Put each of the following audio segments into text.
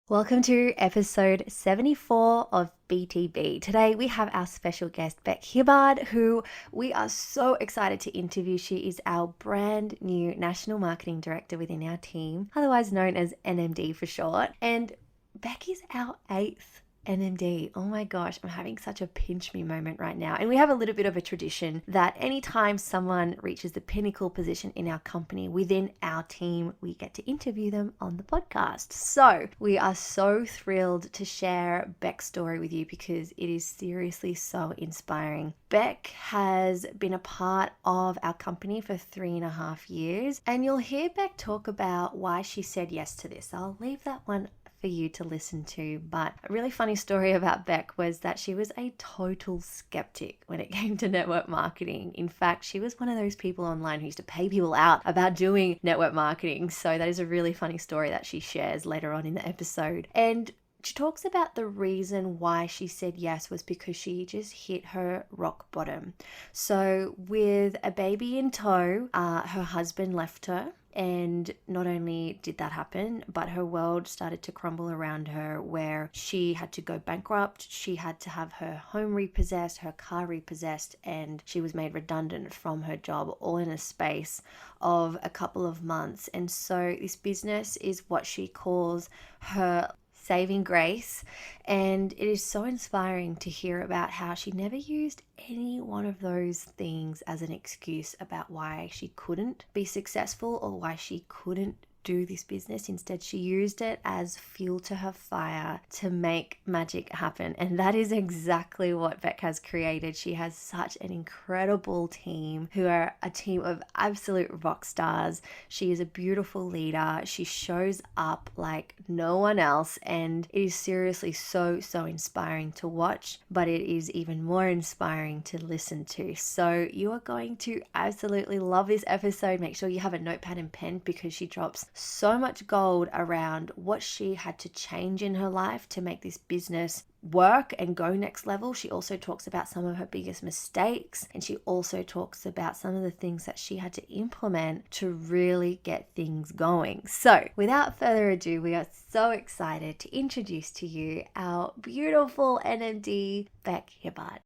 Welcome to episode 74 of BTB. Today we have our special guest, Beks Hibbard, who we are so excited to interview. She is our brand new National Marketing Director within our team, otherwise known as NMD for short. And Bek is our 8th NMD. Oh my gosh, I'm having such a pinch me moment right now. And we have a little bit of a tradition that anytime someone reaches the pinnacle position in our company within our team, we get to interview them on the podcast. So we are so thrilled to share Bek's story with you because it is seriously so inspiring. Bek has been a part of our company for 3.5 years, and you'll hear Bek talk about why she said yes to this. I'll leave that one for you to listen to. But a really funny story about Bek was that she was a total skeptic when it came to network marketing. In fact, she was one of those people online who used to pay people out about doing network marketing. So that is a really funny story that she shares later on in the episode. And she talks about the reason why she said yes was because she just hit her rock bottom. So with a baby in tow, her husband left her. And not only did that happen, but her world started to crumble around her, where she had to go bankrupt, she had to have her home repossessed, her car repossessed, and she was made redundant from her job, all in a space of a couple of months. And so this business is what she calls her saving grace, and it is so inspiring to hear about how she never used any one of those things as an excuse about why she couldn't be successful or why she couldn't do this business. Instead, she used it as fuel to her fire to make magic happen. And that is exactly what Bek has created. She has such an incredible team who are a team of absolute rock stars. She is a beautiful leader. She shows up like no one else, and it is seriously so inspiring to watch, but it is even more inspiring to listen to. So you are going to absolutely love this episode. Make sure you have a notepad and pen because she drops so much gold around what she had to change in her life to make this business work and go next level. She also talks about some of her biggest mistakes, and she also talks about some of the things that she had to implement to really get things going. So without further ado, we are so excited to introduce to you our beautiful NMD, Bek Hibbard.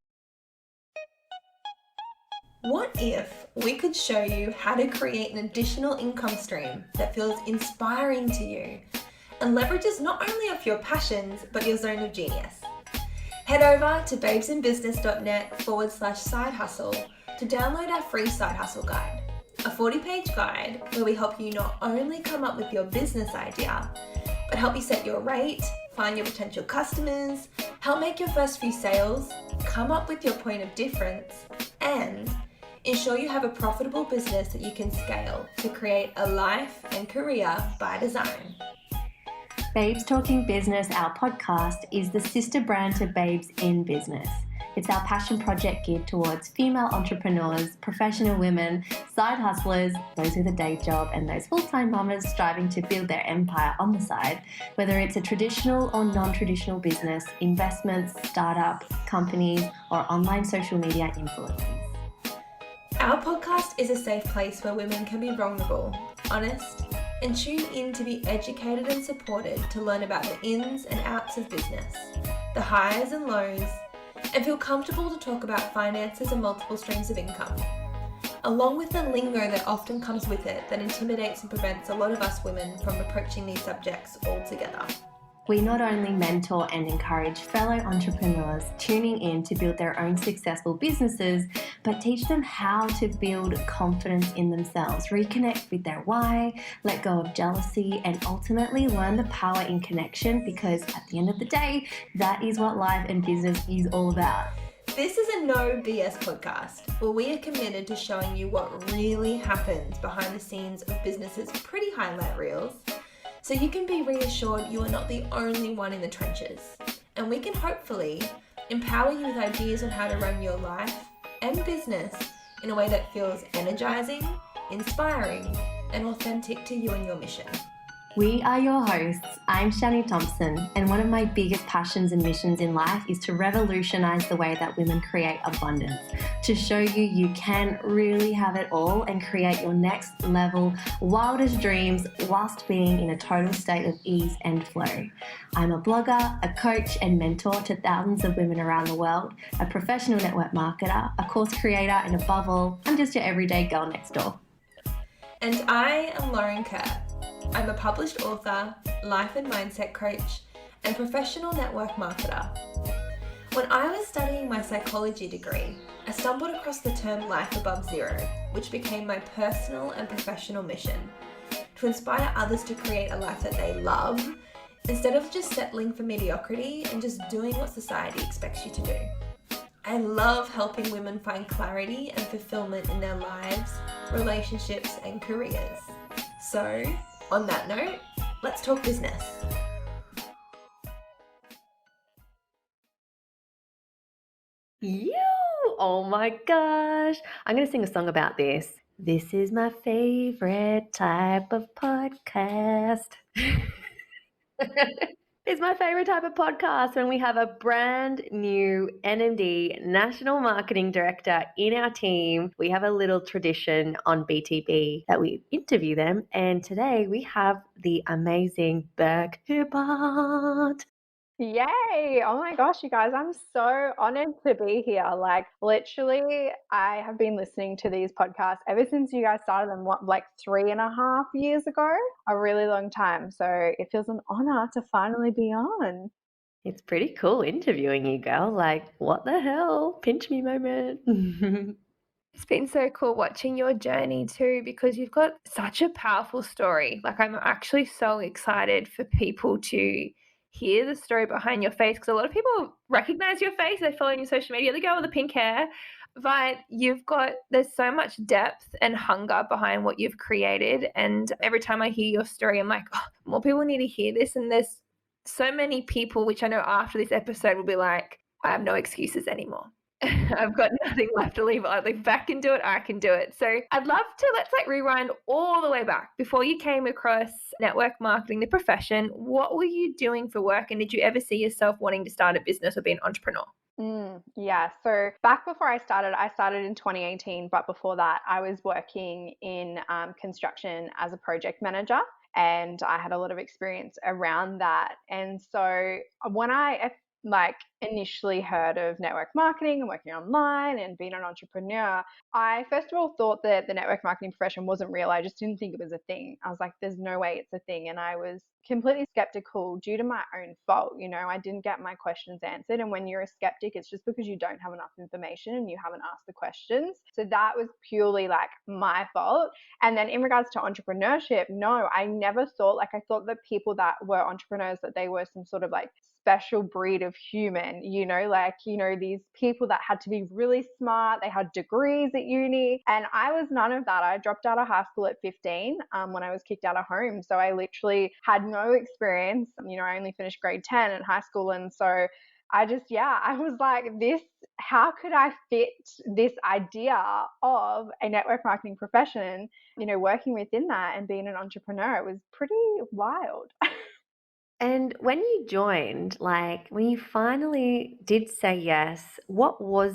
What if we could show you how to create an additional income stream that feels inspiring to you and leverages not only off your passions, but your zone of genius? Head over to babesinbusiness.net/side hustle to download our free side hustle guide, a 40-page guide where we help you not only come up with your business idea, but help you set your rate, find your potential customers, help make your first few sales, come up with your point of difference, and ensure you have a profitable business that you can scale to create a life and career by design. Babes Talking Business, our podcast, is the sister brand to Babes in Business. It's our passion project geared towards female entrepreneurs, professional women, side hustlers, those with a day job, and those full-time mamas striving to build their empire on the side, whether it's a traditional or non-traditional business, investments, startup, companies, or online social media influencers. Our podcast is a safe place where women can be vulnerable, honest, and tune in to be educated and supported to learn about the ins and outs of business, the highs and lows, and feel comfortable to talk about finances and multiple streams of income, along with the lingo that often comes with it that intimidates and prevents a lot of us women from approaching these subjects altogether. We not only mentor and encourage fellow entrepreneurs tuning in to build their own successful businesses, but teach them how to build confidence in themselves, reconnect with their why, let go of jealousy, and ultimately learn the power in connection, because at the end of the day, that is what life and business is all about. This is a no BS podcast where we are committed to showing you what really happens behind the scenes of businesses' pretty highlight reels, so you can be reassured you are not the only one in the trenches, and we can hopefully empower you with ideas on how to run your life and business in a way that feels energizing, inspiring, and authentic to you and your mission. We are your hosts. I'm Shani Thompson, and one of my biggest passions and missions in life is to revolutionize the way that women create abundance, to show you you can really have it all and create your next level, wildest dreams whilst being in a total state of ease and flow. I'm a blogger, a coach, and mentor to thousands of women around the world, a professional network marketer, a course creator, and above all, I'm just your everyday girl next door. And I am Lauren Kerr. I'm a published author, life and mindset coach, and professional network marketer. When I was studying my psychology degree, I stumbled across the term life above zero, which became my personal and professional mission to inspire others to create a life that they love instead of just settling for mediocrity and just doing what society expects you to do. I love helping women find clarity and fulfillment in their lives, relationships, and careers. So, on that note, let's talk business. You! Oh my gosh. I'm going to sing a song about this. This is my favorite type of podcast. It's my favorite type of podcast when we have a brand new NMD, National Marketing Director, in our team. We have a little tradition on BTB that we interview them. And today we have the amazing Beks Hibbard. Yay! Oh my gosh, you guys, I'm so honored to be here. Like, literally, I have been listening to these podcasts ever since you guys started them, like 3.5 years ago? A really long time. So it feels an honor to finally be on. It's pretty cool interviewing you, girl. Like, what the hell? Pinch me moment. It's been so cool watching your journey too, because you've got such a powerful story. Like, I'm actually so excited for people to hear the story behind your face, because a lot of people recognize your face. They follow you on social media, the girl with the pink hair, but there's so much depth and hunger behind what you've created. And every time I hear your story, I'm like, oh, more people need to hear this. And there's so many people, which I know after this episode will be like, I have no excuses anymore. I've got nothing left to leave. If I can do it, I can do it. So I'd love to, let's rewind all the way back. Before you came across network marketing, the profession, what were you doing for work? And did you ever see yourself wanting to start a business or be an entrepreneur? Yeah, so back before I started in 2018, but before that, I was working in construction as a project manager, and I had a lot of experience around that. And so when I initially heard of network marketing and working online and being an entrepreneur, I first of all thought that the network marketing profession wasn't real. I just didn't think it was a thing. I was like, there's no way it's a thing. And I was completely skeptical due to my own fault. I didn't get my questions answered. And when you're a skeptic, it's just because you don't have enough information and you haven't asked the questions. So that was purely like my fault. And then in regards to entrepreneurship, no, I never thought, I thought that people that were entrepreneurs, that they were some sort of special breed of human, these people that had to be really smart, they had degrees at uni. And I was none of that. I dropped out of high school at 15 when I was kicked out of home. So I literally had no experience. I only finished grade 10 in high school. And so I was like, how could I fit this idea of a network marketing profession, working within that and being an entrepreneur? It was pretty wild. And when you joined, when you finally did say yes, what was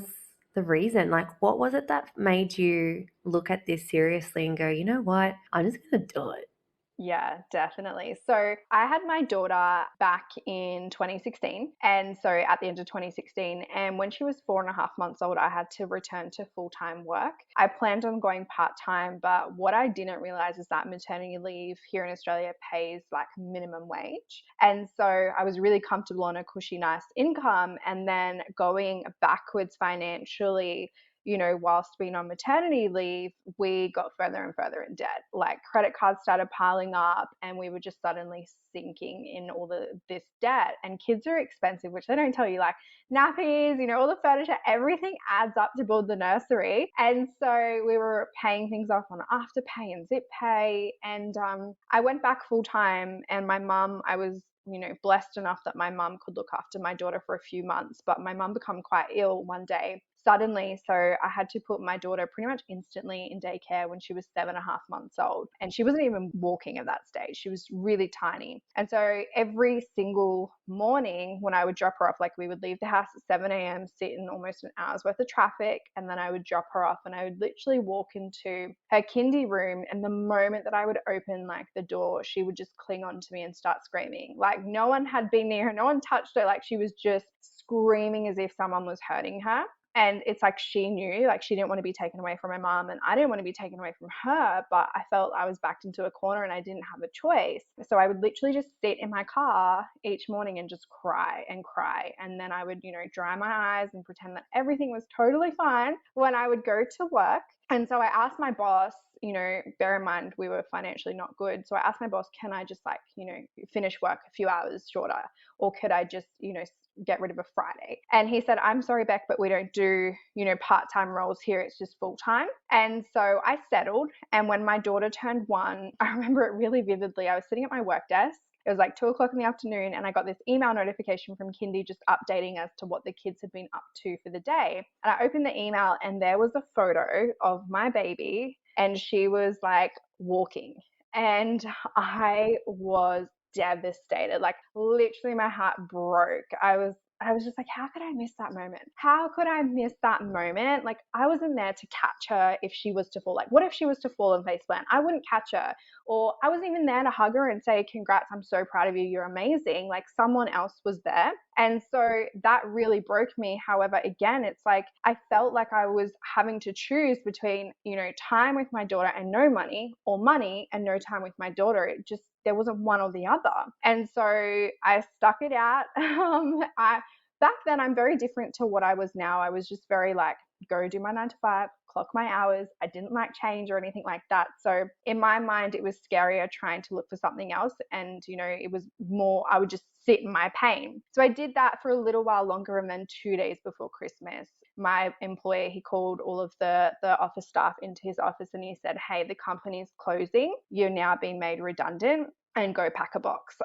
the reason? What was it that made you look at this seriously and go, you know what, I'm just going to do it? Yeah, definitely. So I had my daughter back in 2016. And so at the end of 2016, and when she was 4.5 months old, I had to return to full-time work. I planned on going part-time, but what I didn't realize is that maternity leave here in Australia pays minimum wage. And so I was really comfortable on a cushy, nice income. And then going backwards financially, whilst being on maternity leave, we got further and further in debt. Credit cards started piling up and we were just suddenly sinking in all this debt. And kids are expensive, which they don't tell you, nappies, all the furniture, everything adds up to build the nursery. And so we were paying things off on Afterpay and Zip Pay. And I went back full time, and my mum, I was blessed enough that my mum could look after my daughter for a few months, but my mum became quite ill one day. suddenly, so I had to put my daughter pretty much instantly in daycare when she was 7.5 months old. And she wasn't even walking at that stage. She was really tiny. And so every single morning when I would drop her off, like we would leave the house at 7 a.m., sit in almost an hour's worth of traffic, and then I would drop her off and I would literally walk into her kindy room. And the moment that I would open like the door, she would just cling on to me and start screaming. Like no one had been near her, no one touched her. Like she was just screaming as if someone was hurting her. And it's like she knew, like she didn't want to be taken away from my mom and I didn't want to be taken away from her, but I felt I was backed into a corner and I didn't have a choice. So I would literally just sit in my car each morning and just cry and cry. And then I would, dry my eyes and pretend that everything was totally fine when I would go to work. And so I asked my boss, bear in mind we were financially not good. So I asked my boss, can I just finish work a few hours shorter? Or could I just, get rid of a Friday? And he said, I'm sorry, Beck, but we don't do, part-time roles here. It's just full-time. And so I settled. And when my daughter turned 1, I remember it really vividly. I was sitting at my work desk. It was like 2 o'clock in the afternoon and I got this email notification from Kindy just updating us to what the kids had been up to for the day. And I opened the email and there was a photo of my baby and she was like walking. And I was devastated. Like literally my heart broke. I was just like, how could I miss that moment? How could I miss that moment? Like I wasn't there to catch her if she was to fall. Like what if she was to fall and face plant? I wouldn't catch her. Or I wasn't even there to hug her and say, congrats, I'm so proud of you. You're amazing. Like someone else was there. And so that really broke me. However, again, it's like I felt like I was having to choose between, time with my daughter and no money, or money and no time with my daughter. There wasn't one or the other. And so I stuck it out. Back then, I'm very different to what I was now. I was just very like, go do my 9 to 5, clock my hours. I didn't like change or anything like that. So in my mind, it was scarier trying to look for something else. And, it was more, I would just sit in my pain. So I did that for a little while longer. And then 2 days before Christmas, my employer, he called all of the office staff into his office and he said, hey, the company's closing. You're now being made redundant and go pack a box.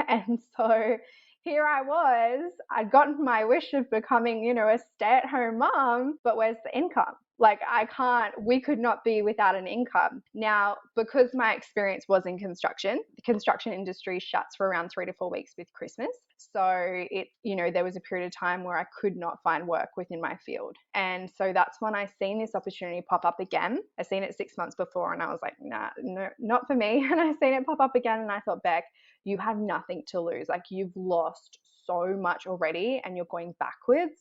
And so here I was, I'd gotten my wish of becoming, a stay-at-home mom, but where's the income? Like we could not be without an income. Now, because my experience was in construction, the construction industry shuts for around 3 to 4 weeks with Christmas. So there was a period of time where I could not find work within my field. And so that's when I seen this opportunity pop up again. I seen it 6 months before and I was like, nah, no, not for me. And I seen it pop up again and I thought, Beck, you have nothing to lose. Like you've lost so much already and you're going backwards.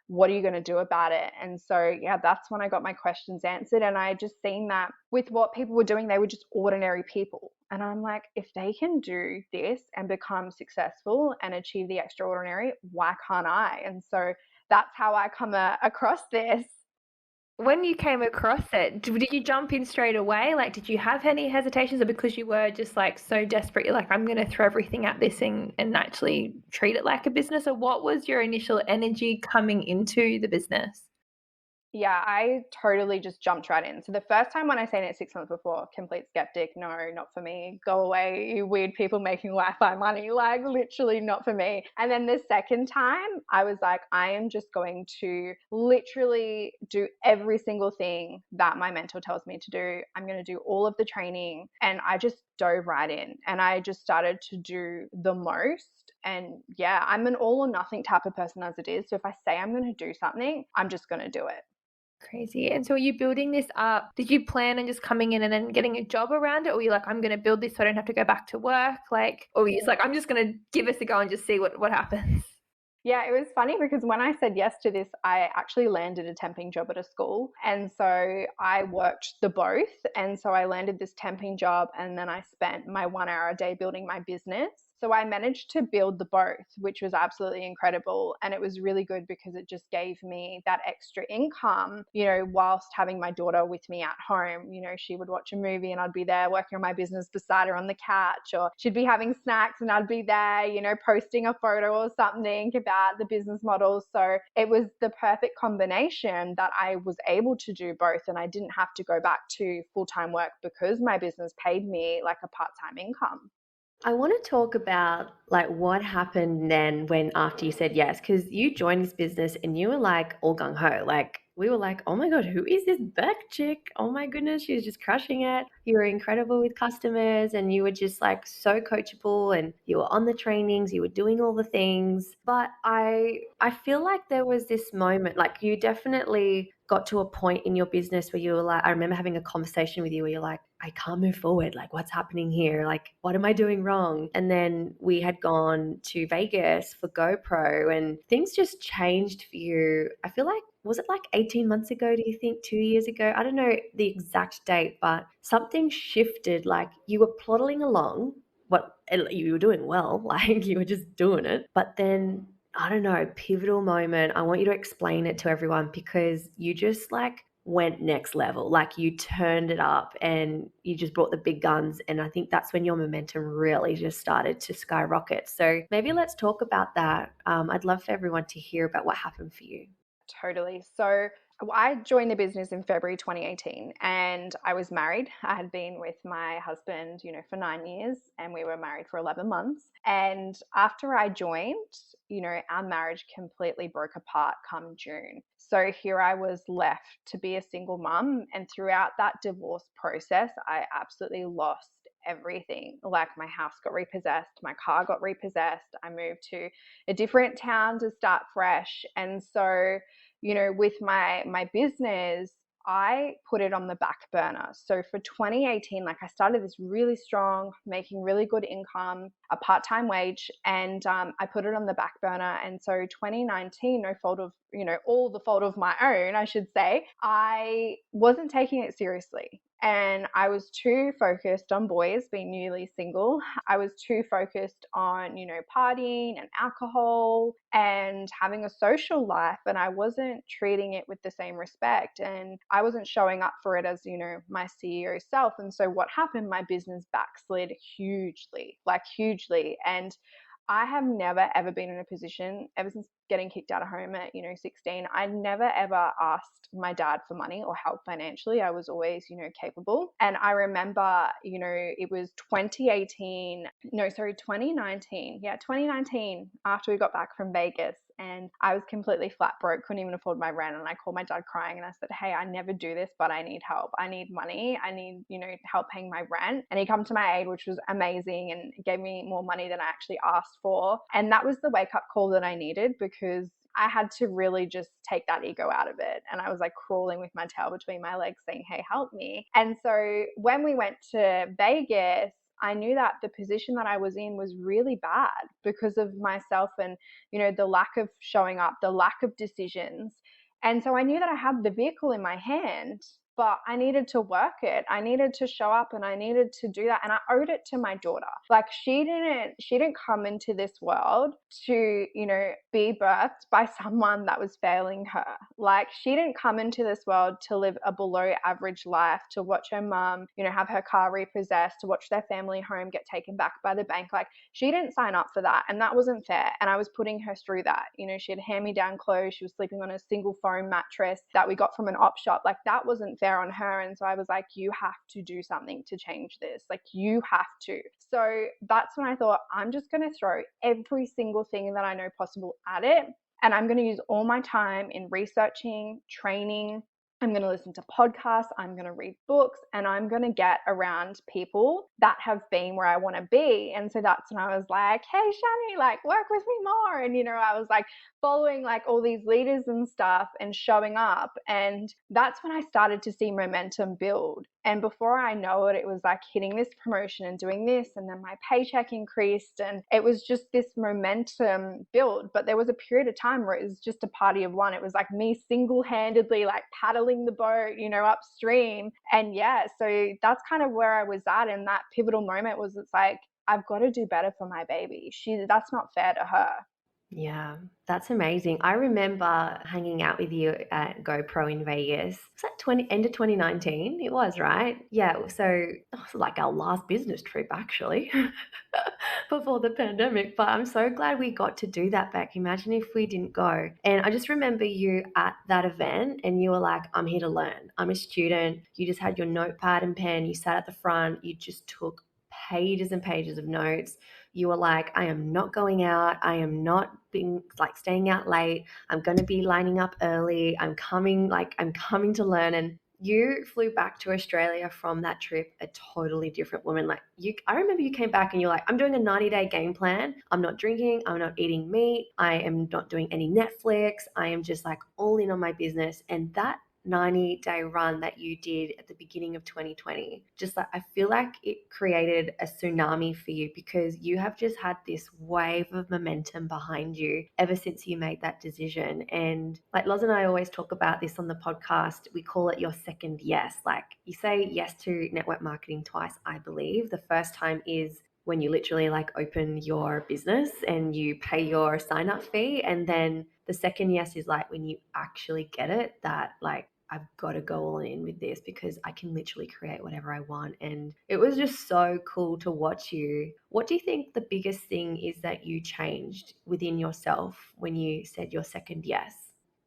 What are you going to do about it? And so, yeah, that's when I got my questions answered. And I just seen that with what people were doing, they were just ordinary people. And I'm like, if they can do this and become successful and achieve the extraordinary, why can't I? And so that's how I come across this. When you came across it, did you jump in straight away? Like, did you have any hesitations, or because you were just like so desperate, you're like, I'm going to throw everything at this and actually treat it like a business? Or what was your initial energy coming into the business? Yeah, I totally just jumped right in. So the first time when I seen it 6 months before, complete skeptic, no, not for me. Go away, you weird people making Wi-Fi money, like literally not for me. And then the second time, I was like, I am just going to literally do every single thing that my mentor tells me to do. I'm going to do all of the training. And I just dove right in and I just started to do the most. And yeah, I'm an all or nothing type of person as it is. So if I say I'm going to do something, I'm just going to do it. Crazy. And so are you building this up? Did you plan on just coming in and then getting a job around it? Or were you like, I'm going to build this so I don't have to go back to work? Like, or were you just like, I'm just going to give this a go and just see what happens? Yeah, it was funny because when I said yes to this, I actually landed a temping job at a school. And so I worked the both. And so I landed this temping job and then I spent my 1 hour a day building my business. So I managed to build the both, which was absolutely incredible. And it was really good because it just gave me that extra income, whilst having my daughter with me at home. She would watch a movie and I'd be there working on my business beside her on the couch, or she'd be having snacks and I'd be there, posting a photo or something about the business model. So it was the perfect combination that I was able to do both. And I didn't have to go back to full-time work because my business paid me like a part-time income. I want to talk about like what happened then when after you said yes, because you joined this business and you were like all gung ho, like we were like, oh my God, who is this Beck chick? Oh my goodness, she's just crushing it. You were incredible with customers and you were just like so coachable and you were on the trainings, you were doing all the things. But I feel like there was this moment, like you definitely got to a point in your business where you were like, I remember having a conversation with you where you're like, I can't move forward. Like, what's happening here? Like, what am I doing wrong? And then we had gone to Vegas for GoPro and things just changed for you. I feel like, was it like 18 months ago, do you think, 2 years ago? I don't know the exact date, but something shifted. Like, you were plodding along, what you were doing well, like you were just doing it. But then I don't know, pivotal moment. I want you to explain it to everyone because you just like went next level. Like you turned it up and you just brought the big guns. And I think that's when your momentum really just started to skyrocket. So maybe let's talk about that. I'd love for everyone to hear about what happened for you. Totally. So I joined the business in February 2018 and I was married. I had been with my husband, for 9 years and we were married for 11 months. And after I joined, our marriage completely broke apart come June. So here I was left to be a single mum. And throughout that divorce process, I absolutely lost everything. Like my house got repossessed, my car got repossessed. I moved to a different town to start fresh. And so with my business, I put it on the back burner. So for 2018, like I started this really strong, making really good income, a part-time wage, and I put it on the back burner. And so 2019, no fault of, all the fault of my own, I should say, I wasn't taking it seriously. And I was too focused on boys, being newly single. I was too focused on, partying and alcohol and having a social life. And I wasn't treating it with the same respect. And I wasn't showing up for it as, my CEO self. And so what happened? My business backslid hugely, like hugely. And I have never ever been in a position ever since getting kicked out of home at 16. I never ever asked my dad for money or help financially. I was always capable. And I remember it was 2019. Yeah, 2019, after we got back from Vegas, and I was completely flat broke, couldn't even afford my rent. And I called my dad crying and I said, hey, I never do this, but I need help. I need money. I need, help paying my rent. And he come to my aid, which was amazing, and gave me more money than I actually asked for. And that was the wake up call that I needed, because I had to really just take that ego out of it. And I was like crawling with my tail between my legs saying, hey, help me. And so when we went to Vegas, I knew that the position that I was in was really bad because of myself and, the lack of showing up, the lack of decisions. And so I knew that I had the vehicle in my hand, but I needed to work it. I needed to show up and I needed to do that. And I owed it to my daughter. Like she didn't come into this world to, be birthed by someone that was failing her. Like she didn't come into this world to live a below average life, to watch her mom, have her car repossessed, to watch their family home get taken back by the bank. Like she didn't sign up for that. And that wasn't fair. And I was putting her through that. She had hand-me-down clothes. She was sleeping on a single foam mattress that we got from an op shop. Like that wasn't fair on her. And so I was like, you have to do something to change this. Like you have to. So that's when I thought, I'm just going to throw every single thing that I know possible at it. And I'm going to use all my time in researching, training. I'm going to listen to podcasts. I'm going to read books, and I'm going to get around people that have been where I want to be. And so that's when I was like, hey, Shani, like work with me more. And, I was like following like all these leaders and stuff and showing up. And that's when I started to see momentum build. And before I know it, it was like hitting this promotion and doing this, and then my paycheck increased, and it was just this momentum build. But there was a period of time where it was just a party of one. It was like me single-handedly like paddling the boat, upstream. And yeah, so that's kind of where I was at. And that pivotal moment was, it's like, I've got to do better for my baby. That's not fair to her. Yeah, that's amazing. I remember hanging out with you at GoPro in Vegas. Was that end of 2019? It was, right? Yeah, so it was like our last business trip actually before the pandemic. But I'm so glad we got to do that back. Imagine if we didn't go. And I just remember you at that event and you were like, I'm here to learn. I'm a student. You just had your notepad and pen. You sat at the front. You just took pages and pages of notes. You were like, I am not going out. I am not being like staying out late. I'm going to be lining up early. I'm coming to learn. And you flew back to Australia from that trip a totally different woman. I remember you came back and you're like, I'm doing a 90-day game plan. I'm not drinking. I'm not eating meat. I am not doing any Netflix. I am just like all in on my business. And that 90-day run that you did at the beginning of 2020, just like I feel like it created a tsunami for you, because you have just had this wave of momentum behind you ever since you made that decision. And like Loz and I always talk about this on the podcast, we call it your second yes. Like you say yes to network marketing twice, I believe. The first time is when you literally like open your business and you pay your sign up fee. And then the second yes is like when you actually get it, that like I've got to go all in with this because I can literally create whatever I want. And it was just so cool to watch you. What do you think the biggest thing is that you changed within yourself when you said your second yes?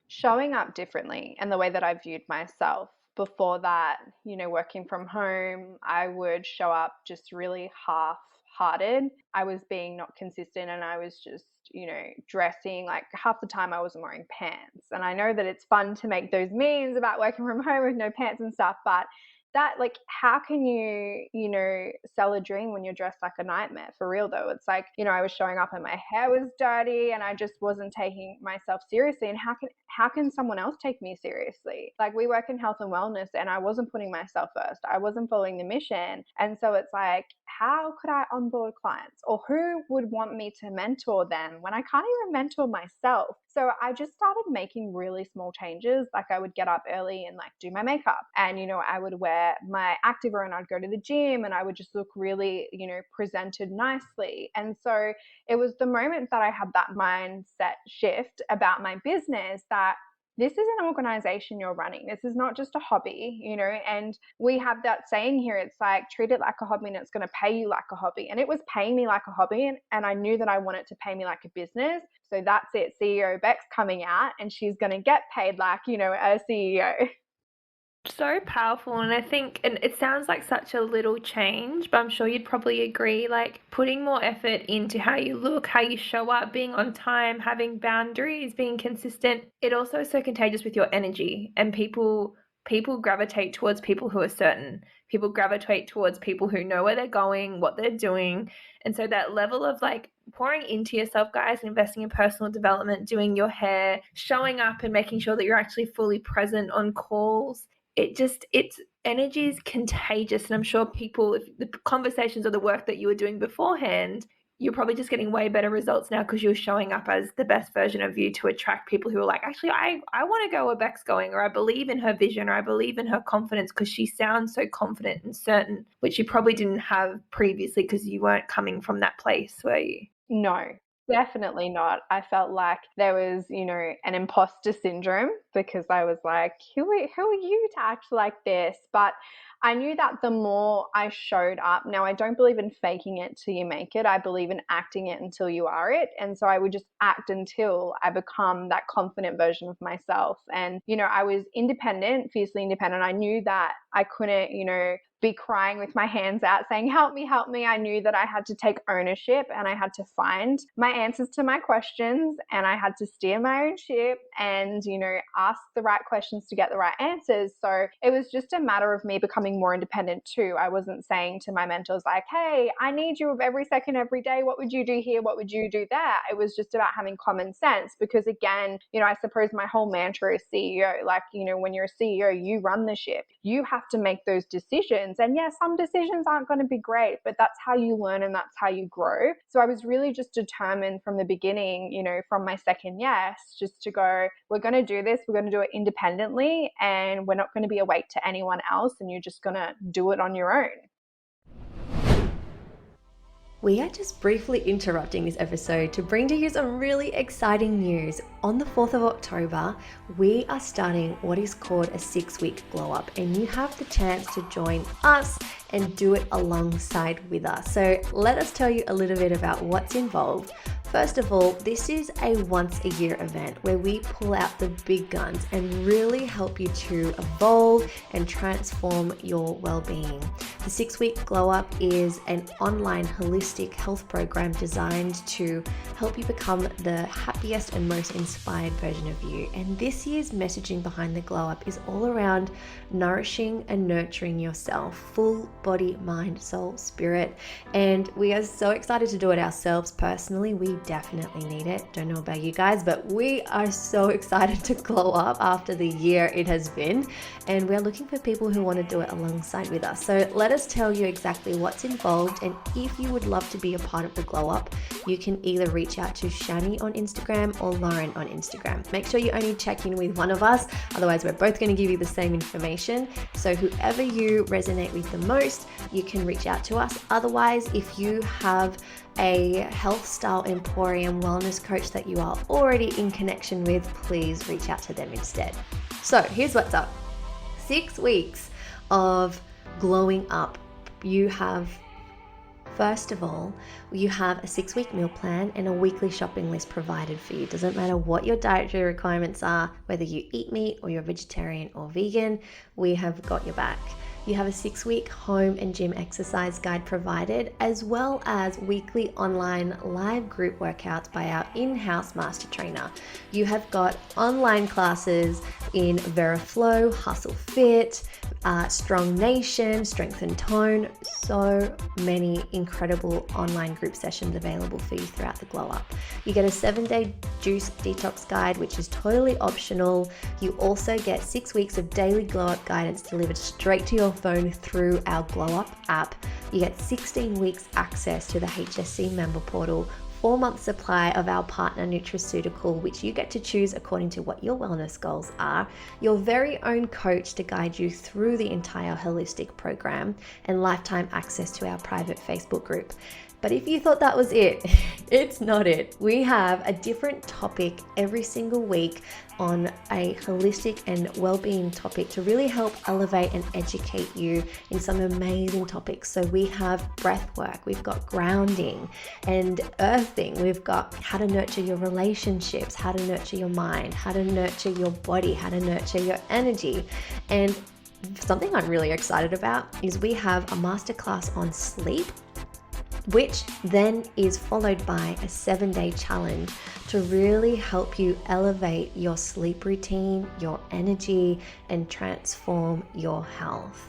Showing up differently and the way that I viewed myself. Before that, working from home, I would show up just really half-hearted. I was being not consistent, and I was just, dressing like half the time I wasn't wearing pants. And I know that it's fun to make those memes about working from home with no pants and stuff, but that, like, how can you, sell a dream when you're dressed like a nightmare? For real though, it's like, I was showing up and my hair was dirty and I just wasn't taking myself seriously. And how can someone else take me seriously? Like, we work in health and wellness and I wasn't putting myself first. I wasn't following the mission. And so it's like, how could I onboard clients, or who would want me to mentor them when I can't even mentor myself? So I just started making really small changes. Like, I would get up early and like do my makeup, and I would wear my activewear and I'd go to the gym and I would just look really, presented nicely. And so it was the moment that I had that mindset shift about my business, that this is an organization you're running. This is not just a hobby, and we have that saying here. It's like, treat it like a hobby and it's going to pay you like a hobby. And it was paying me like a hobby. And I knew that I wanted to pay me like a business. So that's it. CEO Beks coming out, and she's going to get paid like, a CEO. So powerful. And I think, and it sounds like such a little change, but I'm sure you'd probably agree, like putting more effort into how you look, how you show up, being on time, having boundaries, being consistent. It also is so contagious with your energy, and people gravitate towards people who are certain. People gravitate towards people who know where they're going, what they're doing. And so that level of like pouring into yourself, guys, investing in personal development, doing your hair, showing up and making sure that you're actually fully present on calls, it's energy is contagious. And I'm sure people, if the conversations or the work that you were doing beforehand, you're probably just getting way better results now because you're showing up as the best version of you to attract people who are like, actually, I want to go where Beck's going, or I believe in her vision, or I believe in her confidence, because she sounds so confident and certain, which you probably didn't have previously because you weren't coming from that place, were you? No, definitely not. I felt like there was, an imposter syndrome, because I was like, who are you to act like this? But I knew that the more I showed up, now I don't believe in faking it till you make it. I believe in acting it until you are it. And so I would just act until I become that confident version of myself. And, I was independent, fiercely independent. I knew that I couldn't, be crying with my hands out saying, help me, help me. I knew that I had to take ownership, and I had to find my answers to my questions, and I had to steer my own ship and, ask the right questions to get the right answers. So it was just a matter of me becoming more independent too. I wasn't saying to my mentors like, hey, I need you every second, every day. What would you do here? What would you do there? It was just about having common sense, because again, I suppose my whole mantra is CEO. Like, when you're a CEO, you run the ship. You have to make those decisions. And yes, some decisions aren't going to be great, but that's how you learn and that's how you grow. So I was really just determined from the beginning, from my second yes, just to go, we're going to do this. We're going to do it independently, and we're not going to be a weight to anyone else. And you're just going to do it on your own. We are just briefly interrupting this episode to bring to you some really exciting news. On the 4th of October, we are starting what is called a 6-week glow up, and you have the chance to join us and do it alongside with us. So let us tell you a little bit about what's involved. First of all, this is a once a year event where we pull out the big guns and really help you to evolve and transform your well-being. The 6-week Glow Up is an online holistic health program designed to help you become the happiest and most inspired version of you. And this year's messaging behind the Glow Up is all around nourishing and nurturing yourself, full body, mind, soul, spirit. And we are so excited to do it ourselves personally. We definitely need it. Don't know about you guys, but we are so excited to glow up after the year it has been. And we're looking for people who want to do it alongside with us. So let us tell you exactly what's involved. And if you would love to be a part of the Glow Up, you can either reach out to Shani on Instagram or Lauren on Instagram. Make sure you only check in with one of us. Otherwise, we're both going to give you the same information. So whoever you resonate with the most, you can reach out to us. Otherwise, if you have a health style emporium wellness coach that you are already in connection with, please reach out to them instead. So here's what's up. 6 weeks of glowing up. First of all, you have a 6-week meal plan and a weekly shopping list provided for you. Doesn't matter what your dietary requirements are, whether you eat meat or you're vegetarian or vegan, we have got your back. You have a 6-week home and gym exercise guide provided, as well as weekly online live group workouts by our in-house master trainer. You have got online classes in VeraFlow, Hustle Fit, Strong Nation, Strength and Tone. So many incredible online group sessions available for you throughout the Glow Up. You get a 7-day juice detox guide, which is totally optional. You also get 6 weeks of daily Glow Up guidance delivered straight to your phone through our Glow Up app. You get 16 weeks access to the HSC member portal, 4-month supply of our partner nutraceutical, which you get to choose according to what your wellness goals are, your very own coach to guide you through the entire holistic program, and lifetime access to our private Facebook group. But if you thought that was it, it's not it. We have a different topic every single week on a holistic and well-being topic to really help elevate and educate you in some amazing topics. So we have breath work, we've got grounding and earthing, we've got how to nurture your relationships, how to nurture your mind, how to nurture your body, how to nurture your energy. And something I'm really excited about is we have a masterclass on sleep, which then is followed by a 7-day challenge to really help you elevate your sleep routine, your energy, and transform your health.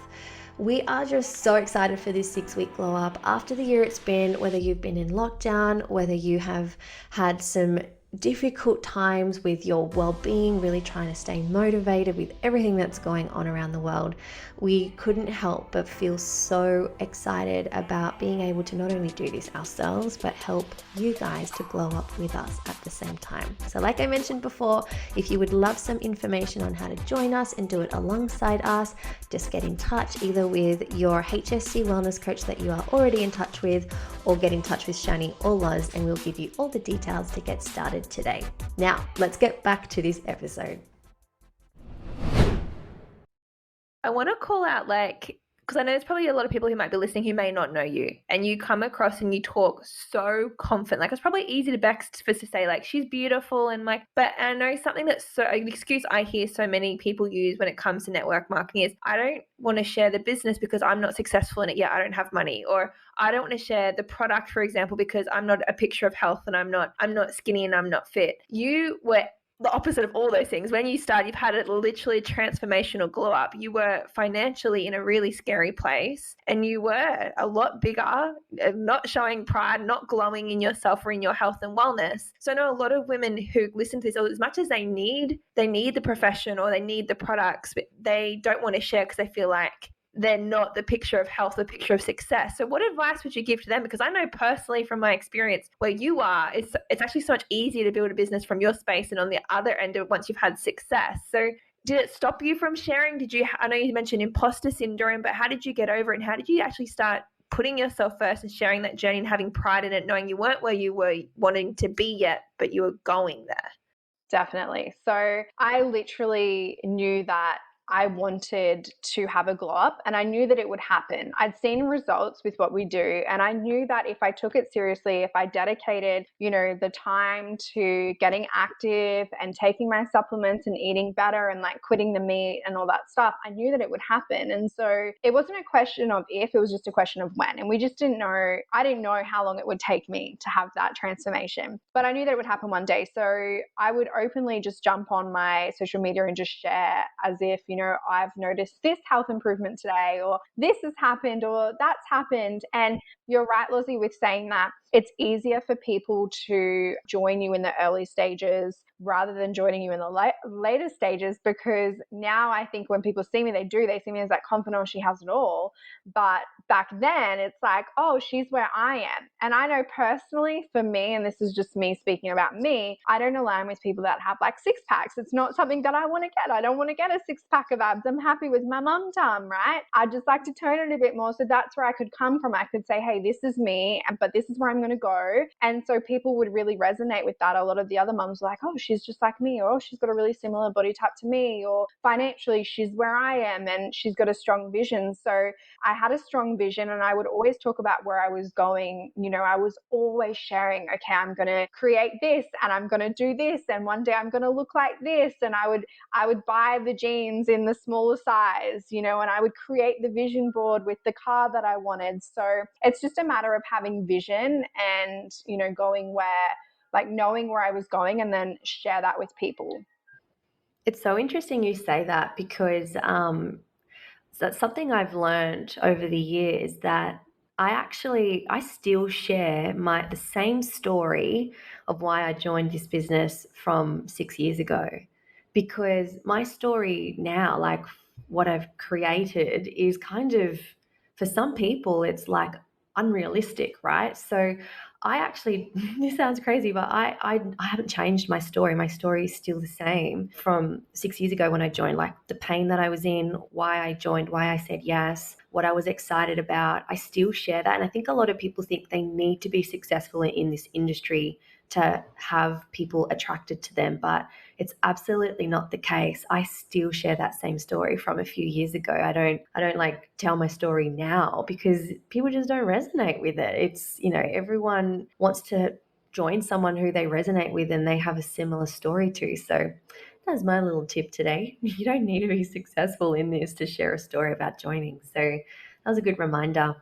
We are just so excited for this 6-week glow up. After the year it's been, whether you've been in lockdown, whether you have had some difficult times with your well-being, really trying to stay motivated with everything that's going on around the world, we couldn't help but feel so excited about being able to not only do this ourselves, but help you guys to glow up with us at the same time. So like I mentioned before, if you would love some information on how to join us and do it alongside us, just get in touch either with your HSC wellness coach that you are already in touch with, or get in touch with Shani or Loz, and we'll give you all the details to get started today. Now, let's get back to this episode. I want to call out, because I know there's probably a lot of people who might be listening who may not know you, and you come across and you talk so confident. It's probably easy to Beks to say she's beautiful but I know something that's an excuse I hear so many people use when it comes to network marketing is, I don't want to share the business because I'm not successful in it yet. I don't have money, or I don't want to share the product, for example, because I'm not a picture of health and I'm not skinny and I'm not fit. You were the opposite of all those things. When you started, you've had a literally transformational glow up. You were financially in a really scary place, and you were a lot bigger, not showing pride, not glowing in yourself or in your health and wellness. So I know a lot of women who listen to this, as much as they need the profession or they need the products, but they don't want to share because they feel like they're not the picture of health, the picture of success. So what advice would you give to them? Because I know personally from my experience where you are, it's actually so much easier to build a business from your space and on the other end of once you've had success. So did it stop you from sharing? I know you mentioned imposter syndrome, but how did you get over it? And how did you actually start putting yourself first and sharing that journey and having pride in it, knowing you weren't where you were wanting to be yet, but you were going there? Definitely. So I literally knew that I wanted to have a glow up, and I knew that it would happen. I'd seen results with what we do, and I knew that if I took it seriously, if I dedicated, the time to getting active and taking my supplements and eating better and like quitting the meat and all that stuff, I knew that it would happen. And so it wasn't a question of if, it was just a question of when. And we just didn't know, I didn't know how long it would take me to have that transformation, but I knew that it would happen one day. So I would openly just jump on my social media and just share as if, I've noticed this health improvement today, or this has happened, or that's happened. And you're right, Lizzie, with saying that it's easier for people to join you in the early stages rather than joining you in the later stages, because now I think when people see me, they see me as that confidant, she has it all. But back then it's like, oh, she's where I am. And I know personally for me, and this is just me speaking about me, I don't align with people that have like six packs. It's not something that I want to get. I don't want to get a six pack of abs. I'm happy with my mum tum, right? I just like to tone it a bit more. So that's where I could come from. I could say, hey, this is me, but this is where I'm going to go. And so people would really resonate with that. A lot of the other mums were like, oh, she's just like me, or oh, she's got a really similar body type to me, or financially she's where I am and she's got a strong vision. So I had a strong vision, and I would always talk about where I was going. I was always sharing, okay, I'm going to create this and I'm going to do this, and one day I'm going to look like this. And I would buy the jeans in the smaller size, and I would create the vision board with the car that I wanted. So it's just a matter of having vision and, going where, like knowing where I was going, and then share that with people. It's so interesting you say that, because that's something I've learned over the years, that I still share the same story of why I joined this business from 6 years ago, because my story now, like what I've created, is kind of, for some people, it's like unrealistic, right? So I actually, this sounds crazy, but I haven't changed my story. My story is still the same from 6 years ago when I joined, like the pain that I was in, why I joined, why I said yes, what I was excited about. I still share that. And I think a lot of people think they need to be successful in this industry to have people attracted to them, but it's absolutely not the case. I still share that same story from a few years ago. I don't like tell my story now because people just don't resonate with it. It's, everyone wants to join someone who they resonate with and they have a similar story to. So that's my little tip today. You don't need to be successful in this to share a story about joining. So that was a good reminder.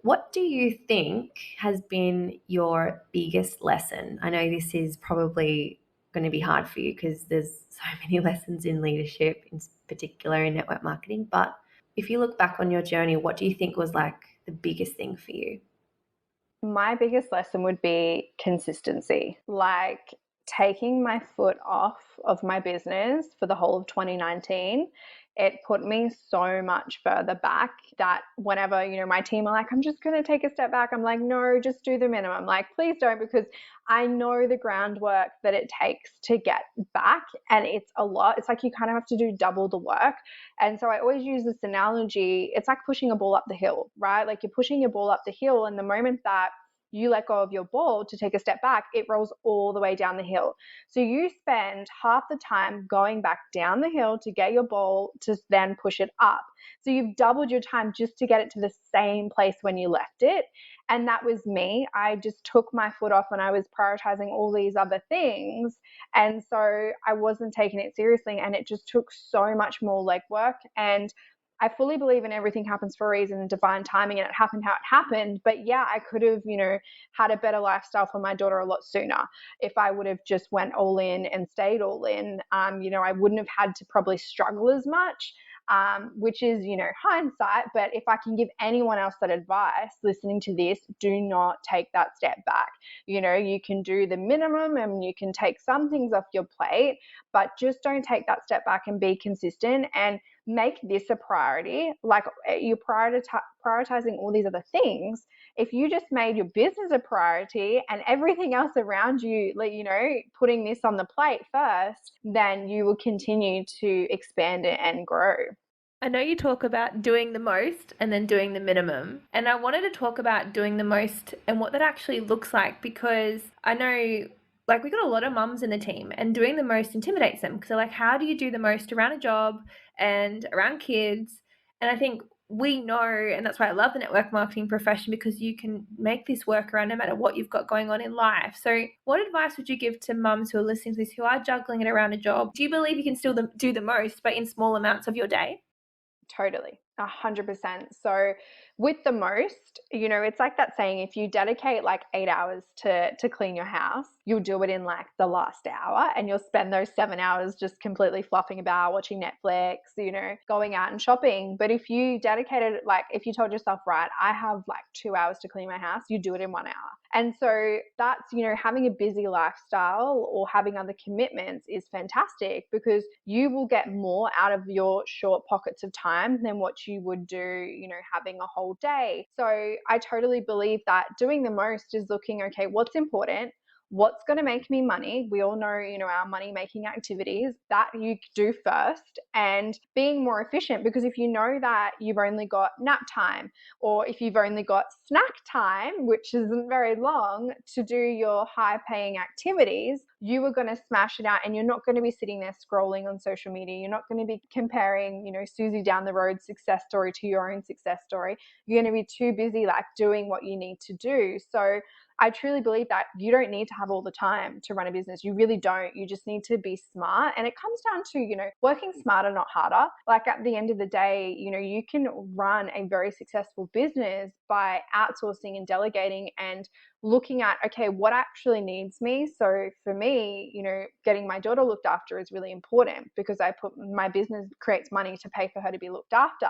What do you think has been your biggest lesson? I know this is probably going to be hard for you because there's so many lessons in leadership, in particular in network marketing. But if you look back on your journey, what do you think was like the biggest thing for you? My biggest lesson would be consistency. Like taking my foot off of my business for the whole of 2019, it put me so much further back that whenever, my team are like, I'm just going to take a step back. I'm like, no, just do the minimum. Like, please don't, because I know the groundwork that it takes to get back. And it's a lot. It's like you kind of have to do double the work. And so I always use this analogy. It's like pushing a ball up the hill, right? Like you're pushing your ball up the hill, and the moment that you let go of your ball to take a step back, it rolls all the way down the hill. So you spend half the time going back down the hill to get your ball to then push it up. So you've doubled your time just to get it to the same place when you left it. And that was me. I just took my foot off and I was prioritizing all these other things. And so I wasn't taking it seriously, and it just took so much more legwork. And I fully believe in everything happens for a reason and divine timing, and it happened how it happened. But yeah, I could have, had a better lifestyle for my daughter a lot sooner if I would have just went all in and stayed all in. I wouldn't have had to probably struggle as much, which is, hindsight. But if I can give anyone else that advice listening to this, do not take that step back. You can do the minimum and you can take some things off your plate, but just don't take that step back and be consistent and make this a priority. Like you're prioritizing all these other things. If you just made your business a priority and everything else around you, putting this on the plate first, then you will continue to expand it and grow. I know you talk about doing the most and then doing the minimum. And I wanted to talk about doing the most and what that actually looks like, because I know like we got a lot of mums in the team, and doing the most intimidates them because they're like, how do you do the most around a job and around kids? And I think we know, and that's why I love the network marketing profession, because you can make this work around no matter what you've got going on in life. So what advice would you give to mums who are listening to this, who are juggling it around a job? Do you believe you can still do the most, but in small amounts of your day? Totally, 100%. So with the most, it's like that saying, if you dedicate like 8 hours to clean your house, you'll do it in like the last hour, and you'll spend those 7 hours just completely fluffing about, watching Netflix, going out and shopping. But if you dedicated, like if you told yourself, right, I have like 2 hours to clean my house, you do it in 1 hour. And so that's, having a busy lifestyle or having other commitments is fantastic, because you will get more out of your short pockets of time than what you would do, having a whole day. So I totally believe that doing the most is looking, okay, what's important? What's going to make me money? We all know, our money making activities that you do first, and being more efficient, because if you know that you've only got nap time, or if you've only got snack time, which isn't very long, to do your high paying activities, you are going to smash it out, and you're not going to be sitting there scrolling on social media. You're not going to be comparing, Susie down the road success story to your own success story. You're going to be too busy like doing what you need to do. So I truly believe that you don't need to have all the time to run a business. You really don't. You just need to be smart. And it comes down to, working smarter, not harder. Like at the end of the day, you can run a very successful business by outsourcing and delegating and looking at, okay, what actually needs me. So for me, getting my daughter looked after is really important, because my business creates money to pay for her to be looked after.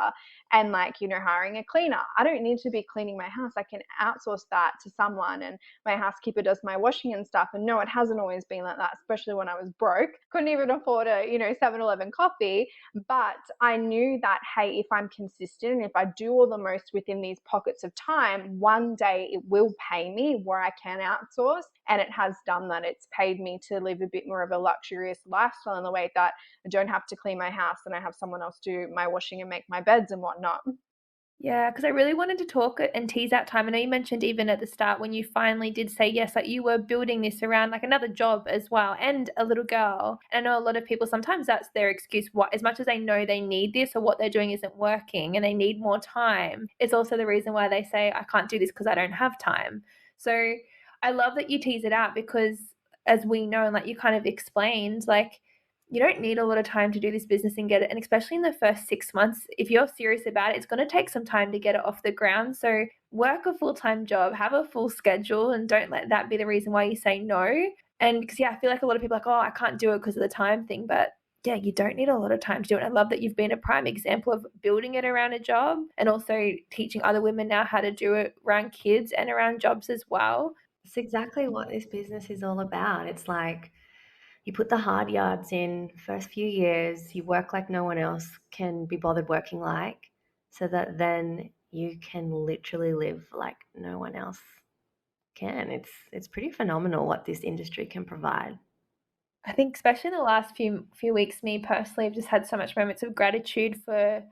And like, hiring a cleaner, I don't need to be cleaning my house. I can outsource that to someone, and my housekeeper does my washing and stuff. And no, it hasn't always been like that, especially when I was broke, couldn't even afford a 7-Eleven coffee. But I knew that, hey, if I'm consistent and if I do all the most within these pockets of time, one day it will pay me where I can outsource. And it has done that. It's paid me to live a bit more of a luxurious lifestyle, in the way that I don't have to clean my house and I have someone else do my washing and make my beds and whatnot. Yeah, because I really wanted to talk and tease out time. I know you mentioned even at the start when you finally did say yes, like you were building this around like another job as well and a little girl. And I know a lot of people, sometimes that's their excuse. What, as much as they know they need this or what they're doing isn't working and they need more time, it's also the reason why they say, I can't do this because I don't have time. So I love that you tease it out, because as we know, and like you kind of explained, like you don't need a lot of time to do this business and get it. And especially in the first 6 months, if you're serious about it, it's going to take some time to get it off the ground. So work a full-time job, have a full schedule, and don't let that be the reason why you say no. And because, I feel like a lot of people are like, oh, I can't do it because of the time thing. But yeah, you don't need a lot of time to do it. I love that you've been a prime example of building it around a job, and also teaching other women now how to do it around kids and around jobs as well. It's exactly what this business is all about. It's like you put the hard yards in first few years, you work like no one else can be bothered working like, so that then you can literally live like no one else can. It's pretty phenomenal what this industry can provide. I think especially in the last few weeks, me personally, I've just had so much moments of gratitude for,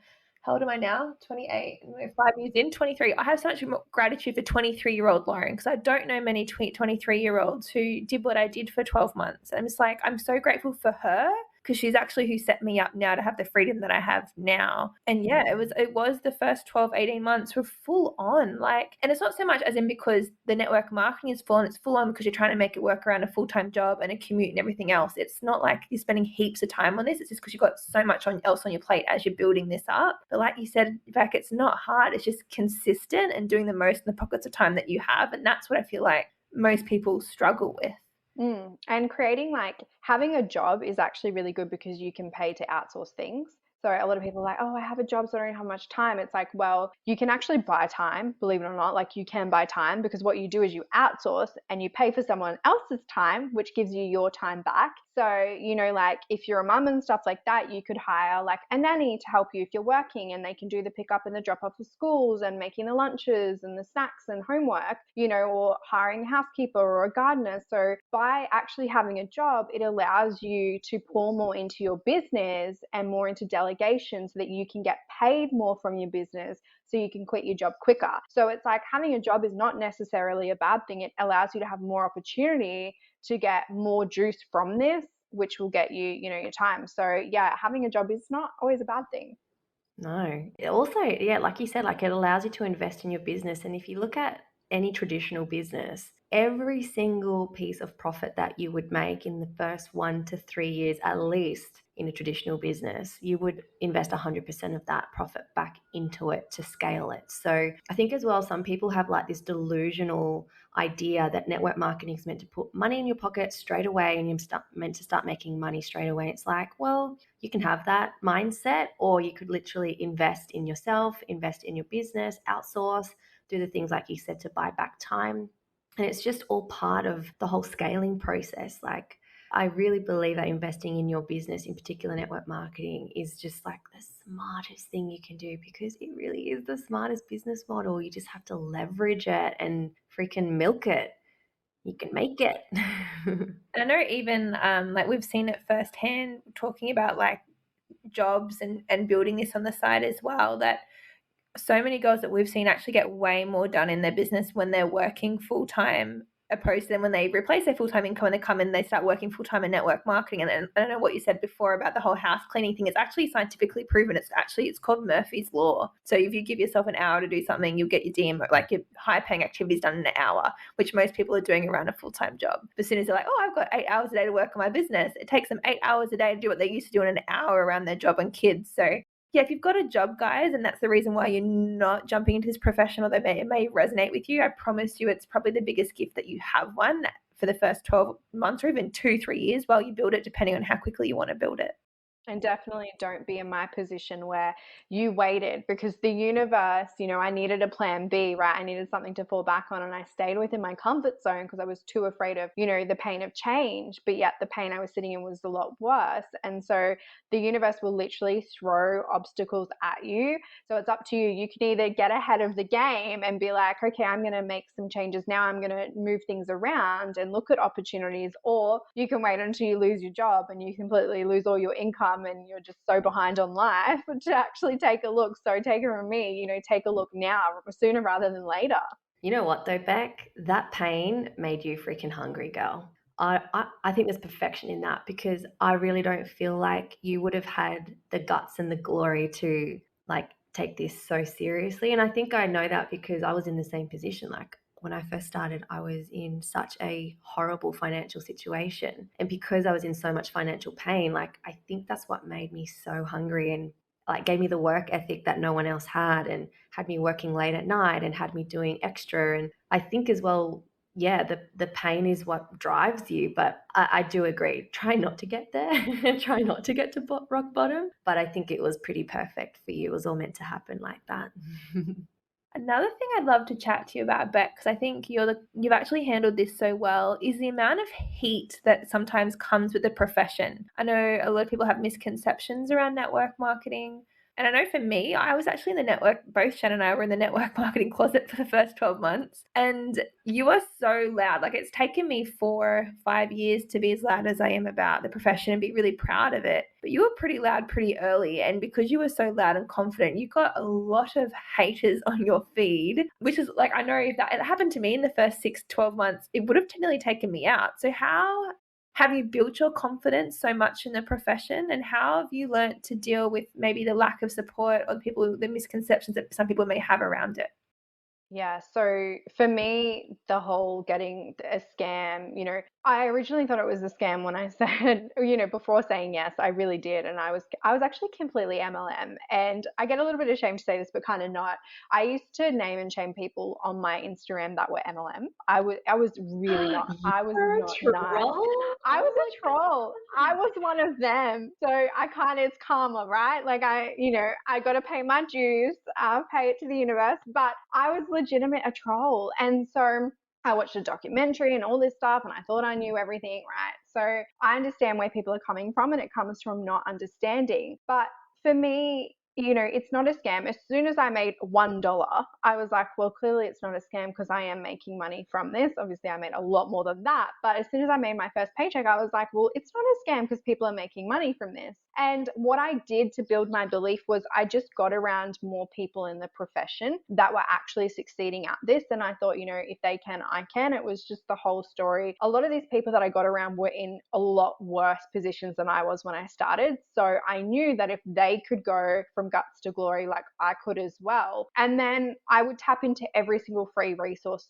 how old am I now? 28, 5 years in, 23. I have so much gratitude for 23-year-old Lauren, because I don't know many 23-year-olds who did what I did for 12 months. I'm just like, I'm so grateful for her, because she's actually who set me up now to have the freedom that I have now. And yeah, it was the first 12, 18 months were full on. Like, and it's not so much as in because the network marketing is full on, it's full on because you're trying to make it work around a full-time job and a commute and everything else. It's not like you're spending heaps of time on this. It's just because you've got so much else on your plate as you're building this up. But like you said, in fact, it's not hard. It's just consistent and doing the most in the pockets of time that you have. And that's what I feel like most people struggle with. And creating, like, having a job is actually really good, because you can pay to outsource things. So a lot of people are like, oh, I have a job, so I don't have much time. It's like, well, you can actually buy time, believe it or not. Like, you can buy time, because what you do is you outsource and you pay for someone else's time, which gives you your time back. So, like if you're a mum and stuff like that, you could hire like a nanny to help you if you're working, and they can do the pick up and the drop off of schools and making the lunches and the snacks and homework, or hiring a housekeeper or a gardener. So by actually having a job, it allows you to pour more into your business and more into delegation, so that you can get paid more from your business, so you can quit your job quicker. So it's like having a job is not necessarily a bad thing. It allows you to have more opportunity to get more juice from this, which will get you, your time. So yeah, having a job is not always a bad thing. No. Also, yeah, like you said, like it allows you to invest in your business. And if you look at any traditional business, every single piece of profit that you would make in the first 1 to 3 years, at least in a traditional business, you would invest 100% of that profit back into it to scale it. So I think as well, some people have like this delusional idea that network marketing is meant to put money in your pocket straight away and you're meant to start making money straight away. It's like, well, you can have that mindset, or you could literally invest in yourself, invest in your business, outsource, do the things like you said to buy back time. And it's just all part of the whole scaling process. Like, I really believe that investing in your business, in particular network marketing, is just like the smartest thing you can do, because it really is the smartest business model. You just have to leverage it and freaking milk it. You can make it. I know even like we've seen it firsthand talking about like jobs and building this on the side as well, that so many girls that we've seen actually get way more done in their business when they're working full-time, opposed to them when they replace their full-time income and they come in and they start working full-time in network marketing. And I don't know what you said before about the whole house cleaning thing. It's actually scientifically proven. It's called Murphy's Law. So if you give yourself an hour to do something, you'll get your DM, like your high-paying activities done in an hour, which most people are doing around a full-time job. But as soon as they're like, oh, I've got 8 hours a day to work on my business, it takes them 8 hours a day to do what they used to do in an hour around their job and kids. So yeah, if you've got a job, guys, and that's the reason why you're not jumping into this profession, or it may resonate with you, I promise you it's probably the biggest gift that you have one for the first 12 months or even 2-3 years while you build it, depending on how quickly you want to build it. And definitely don't be in my position where you waited, because the universe, I needed a plan B, right? I needed something to fall back on, and I stayed within my comfort zone because I was too afraid of, the pain of change. But yet the pain I was sitting in was a lot worse. And so the universe will literally throw obstacles at you. So it's up to you. You can either get ahead of the game and be like, okay, I'm going to make some changes now. I'm going to move things around and look at opportunities. Or you can wait until you lose your job and you completely lose all your income and you're just so behind on life to actually take a look. So take it from me, take a look now, sooner rather than later. You know what though, Beck? That pain made you freaking hungry, girl. I think there's perfection in that, because I really don't feel like you would have had the guts and the glory to like take this so seriously. And I think I know that because I was in the same position. Like when I first started, I was in such a horrible financial situation. And because I was in so much financial pain, like I think that's what made me so hungry and like gave me the work ethic that no one else had, and had me working late at night and had me doing extra. And I think as well, yeah, the pain is what drives you. But I do agree. Try not to get there. Try not to get to rock bottom. But I think it was pretty perfect for you. It was all meant to happen like that. Another thing I'd love to chat to you about, Beck, because I think you've actually handled this so well, is the amount of heat that sometimes comes with the profession. I know a lot of people have misconceptions around network marketing. And I know for me, I was actually in the network, both Shannon and I were in the network marketing closet for the first 12 months. And you are so loud. Like it's taken me 4-5 years to be as loud as I am about the profession and be really proud of it. But you were pretty loud pretty early. And because you were so loud and confident, you got a lot of haters on your feed, which is like, I know if that it happened to me in the first 6-12 months, it would have nearly taken me out. So how have you built your confidence so much in the profession, and how have you learned to deal with maybe the lack of support or the misconceptions that some people may have around it? Yeah, so for me, the whole getting a scam, I originally thought it was a scam when I said, before saying yes, I really did. And I was actually completely MLM. And I get a little bit ashamed to say this, but kind of not. I used to name and shame people on my Instagram that were MLM. I was really not. I was You're a not nice. troll? I was a troll. I was one of them. So it's karma, right? Like I got to pay my dues, pay it to the universe, but I was legitimate a troll. And so I watched a documentary and all this stuff, and I thought I knew everything, right? So I understand where people are coming from, and it comes from not understanding. But for me, it's not a scam. As soon as I made $1, I was like, well, clearly it's not a scam because I am making money from this. Obviously, I made a lot more than that. But as soon as I made my first paycheck, I was like, well, it's not a scam because people are making money from this. And what I did to build my belief was I just got around more people in the profession that were actually succeeding at this. And I thought, if they can, I can. It was just the whole story. A lot of these people that I got around were in a lot worse positions than I was when I started. So I knew that if they could go from guts to glory, like I could as well. And then I would tap into every single free resource,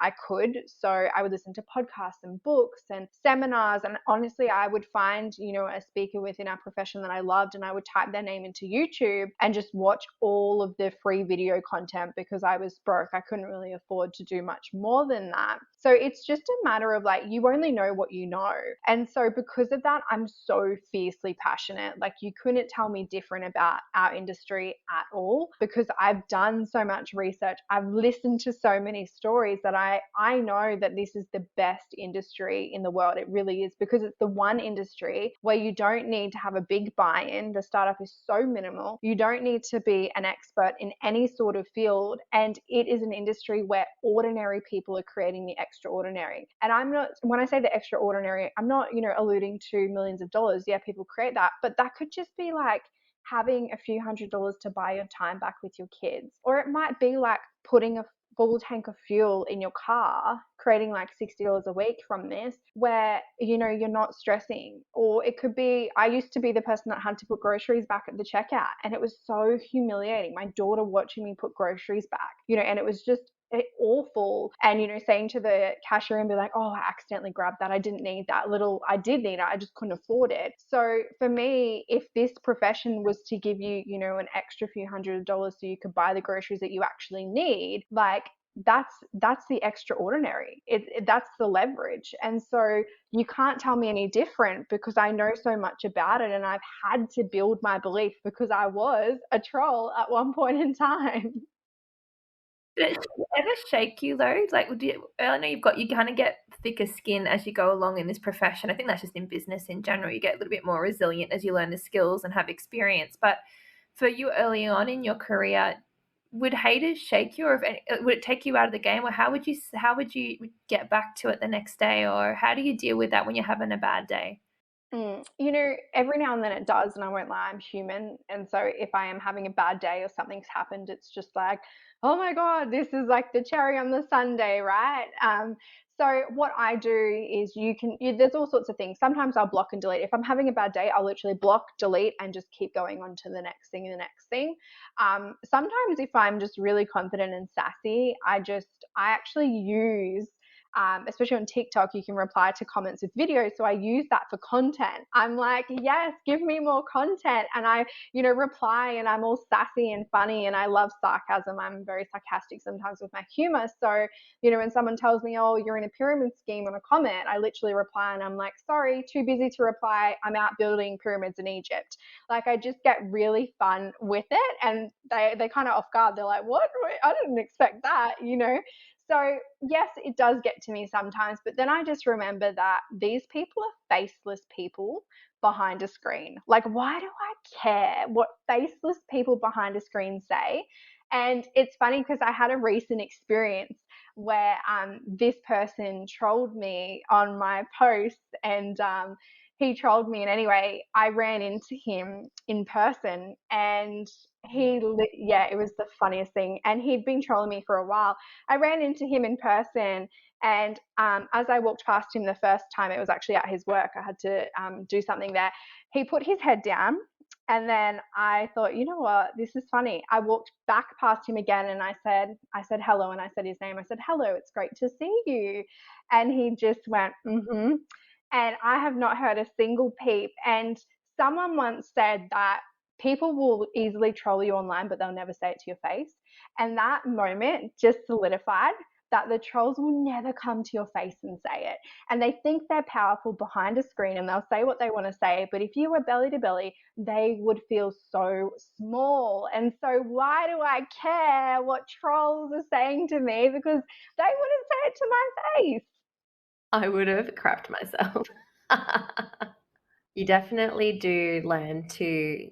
I could. So I would listen to podcasts and books and seminars. And honestly, I would find, a speaker within our profession that I loved, and I would type their name into YouTube and just watch all of the free video content because I was broke. I couldn't really afford to do much more than that. So it's just a matter of like, you only know what you know. And so because of that, I'm so fiercely passionate. Like you couldn't tell me different about our industry at all because I've done so much research. I've listened to so many stories that I know that this is the best industry in the world. It really is, because it's the one industry where you don't need to have a big buy-in. The startup is so minimal. You don't need to be an expert in any sort of field. And it is an industry where ordinary people are creating the extraordinary. And when I say the extraordinary, I'm not, alluding to millions of dollars. Yeah, people create that, but that could just be like having a few $100s to buy your time back with your kids. Or it might be like putting a full tank of fuel in your car, creating like $60 a week from this, where, you're not stressing. Or it could be, I used to be the person that had to put groceries back at the checkout, and it was so humiliating. My daughter watching me put groceries back, and it was just awful. And saying to the cashier and be like, oh, I accidentally grabbed that, I didn't need that. I did need it, I just couldn't afford it. So for me, if this profession was to give you an extra few $100s so you could buy the groceries that you actually need, like that's the extraordinary. That's the leverage. And so you can't tell me any different because I know so much about it, and I've had to build my belief because I was a troll at one point in time. Did it ever shake you though? Like, I know you kind of get thicker skin as you go along in this profession. I think that's just in business in general. You get a little bit more resilient as you learn the skills and have experience. But for you early on in your career, would haters shake you, or would it take you out of the game, or how would you get back to it the next day, or how do you deal with that when you're having a bad day? Every now and then it does, and I won't lie, I'm human. And so if I am having a bad day or something's happened, it's just like, oh my God, this is like the cherry on the sundae, right? So what I do is there's all sorts of things. Sometimes I'll block and delete. If I'm having a bad day, I'll literally block, delete, and just keep going on to the next thing and the next thing. Sometimes if I'm just really confident and sassy, I actually use especially on TikTok, you can reply to comments with videos. So I use that for content. I'm like, yes, give me more content. And I, reply, and I'm all sassy and funny, and I love sarcasm. I'm very sarcastic sometimes with my humor. So, when someone tells me, oh, you're in a pyramid scheme on a comment, I literally reply and I'm like, sorry, too busy to reply. I'm out building pyramids in Egypt. Like I just get really fun with it. And they kind of off guard. They're like, what? I didn't expect that, So yes, it does get to me sometimes, but then I just remember that these people are faceless people behind a screen. Like, why do I care what faceless people behind a screen say? And it's funny because I had a recent experience where this person trolled me on my posts, and he trolled me. And anyway, I ran into him in person, and it was the funniest thing. And he'd been trolling me for a while. I ran into him in person, and as I walked past him the first time, it was actually at his work. I had to do something there. He put his head down, and then I thought, you know what, this is funny. I walked back past him again, and I said hello, and I said his name. I said, hello, it's great to see you. And he just went, mm-hmm. And I have not heard a single peep. And someone once said that people will easily troll you online, but they'll never say it to your face. And that moment just solidified that the trolls will never come to your face and say it. And they think they're powerful behind a screen, and they'll say what they want to say. But if you were belly to belly, they would feel so small. And so why do I care what trolls are saying to me? Because they wouldn't say it to my face. I would have crapped myself. You definitely do learn to,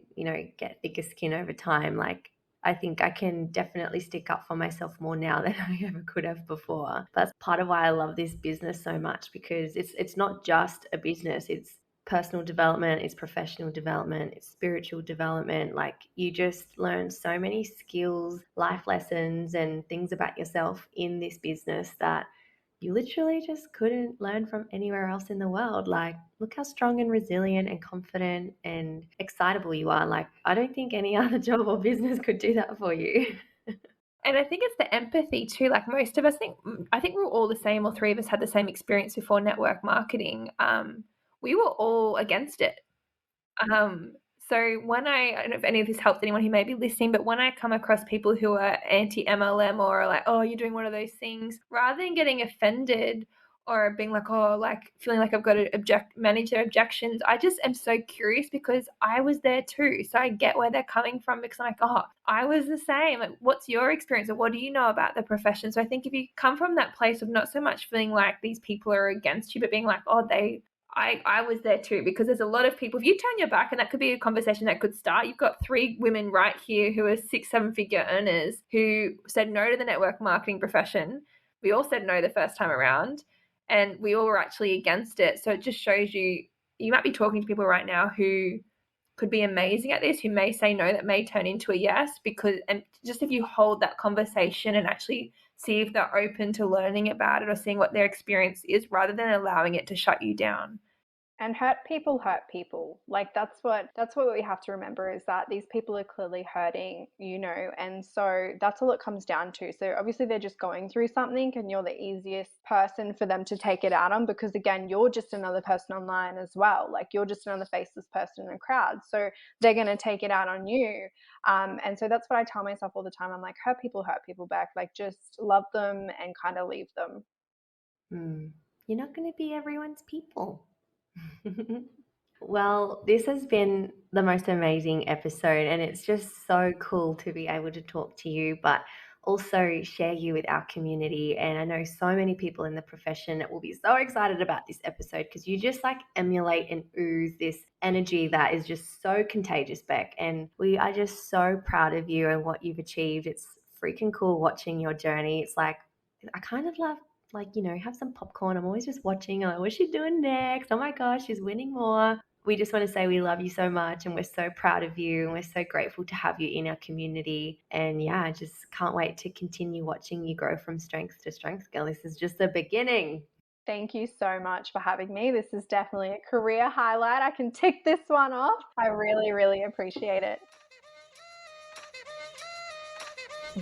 get thicker skin over time. Like, I think I can definitely stick up for myself more now than I ever could have before. That's part of why I love this business so much, because it's not just a business. It's personal development, it's professional development, it's spiritual development. Like, you just learn so many skills, life lessons, and things about yourself in this business that you literally just couldn't learn from anywhere else in the world. Like, look how strong and resilient and confident and excitable you are. Like, I don't think any other job or business could do that for you. And I think it's the empathy too. Like, most of us I think we're all the same, or three of us had the same experience before network marketing. We were all against it. So when I don't know if any of this helps anyone who may be listening, but when I come across people who are anti-MLM or are like, oh, you're doing one of those things, rather than getting offended or being like, oh, like feeling like I've got to manage their objections, I just am so curious because I was there too. So I get where they're coming from, because I'm like, oh, I was the same. Like, what's your experience, or what do you know about the profession? So I think if you come from that place of not so much feeling like these people are against you, but being like, oh, I was there too, because there's a lot of people, if you turn your back, and that could be a conversation that could start. You've got 3 women right here who are 6-7 figure earners who said no to the network marketing profession. We all said no the first time around, and we all were actually against it. So it just shows you might be talking to people right now who could be amazing at this, who may say no, that may turn into a yes, and just if you hold that conversation and actually see if they're open to learning about it or seeing what their experience is, rather than allowing it to shut you down. And hurt people. Like, that's what we have to remember, is that these people are clearly hurting, and so that's all it comes down to. So obviously they're just going through something, and you're the easiest person for them to take it out on, because again, you're just another person online as well. Like, you're just another faceless person in a crowd, so they're going to take it out on you. And so that's what I tell myself all the time. I'm like, hurt people back. Like, just love them and kind of leave them. You're not going to be everyone's people. Well, this has been the most amazing episode, and it's just so cool to be able to talk to you, but also share you with our community. And I know so many people in the profession that will be so excited about this episode, because you just like emulate and ooze this energy that is just so contagious, Beck. And we are just so proud of you and what you've achieved. It's freaking cool watching your journey. It's like, I kind of love, have some popcorn. I'm always just watching. Like, what's she doing next? Oh my gosh, she's winning more. We just want to say we love you so much, and we're so proud of you, and we're so grateful to have you in our community. And yeah, I just can't wait to continue watching you grow from strength to strength, girl. This is just the beginning. Thank you so much for having me. This is definitely a career highlight. I can tick this one off. I really, really appreciate it.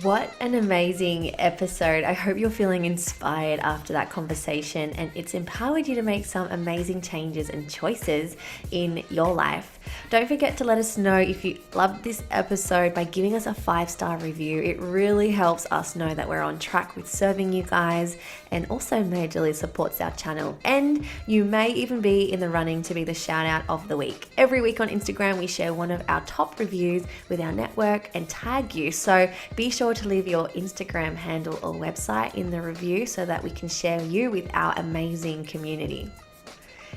What an amazing episode. I hope you're feeling inspired after that conversation, and it's empowered you to make some amazing changes and choices in your life. Don't forget to let us know if you loved this episode by giving us a 5-star review. It really helps us know that we're on track with serving you guys, and also majorly supports our channel. And you may even be in the running to be the shout out of the week. Every week on Instagram, we share one of our top reviews with our network and tag you. So be sure to leave your Instagram handle or website in the review so that we can share you with our amazing community.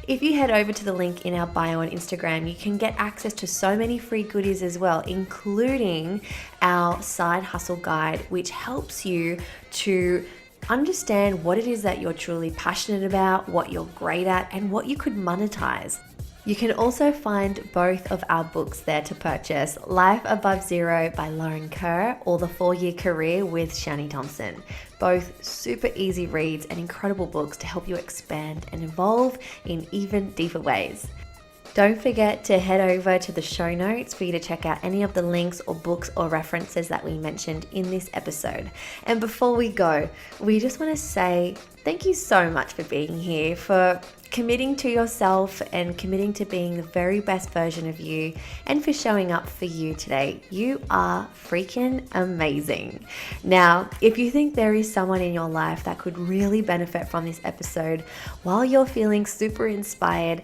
If you head over to the link in our bio on Instagram, you can get access to so many free goodies as well, including our side hustle guide, which helps you to understand what it is that you're truly passionate about, what you're great at, and what you could monetize. You can also find both of our books there to purchase, Life Above Zero by Lauren Kerr or The 4-Year Career with Shani Thompson. Both super easy reads and incredible books to help you expand and evolve in even deeper ways. Don't forget to head over to the show notes for you to check out any of the links or books or references that we mentioned in this episode. And before we go, we just want to say thank you so much for being here, for committing to yourself and committing to being the very best version of you, and for showing up for you today. You are freaking amazing. Now, if you think there is someone in your life that could really benefit from this episode while you're feeling super inspired,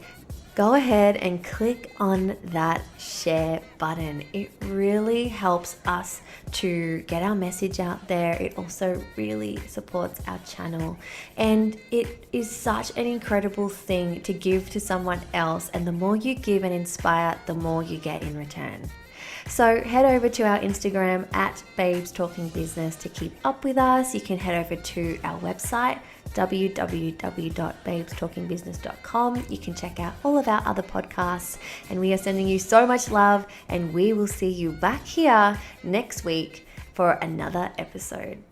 go ahead and click on that share button. It really helps us to get our message out there. It also really supports our channel. And it is such an incredible thing to give to someone else. And the more you give and inspire, the more you get in return. So head over to our Instagram at Babes Talking Business to keep up with us. You can head over to our website, www.babestalkingbusiness.com. You can check out all of our other podcasts, and we are sending you so much love, and we will see you back here next week for another episode.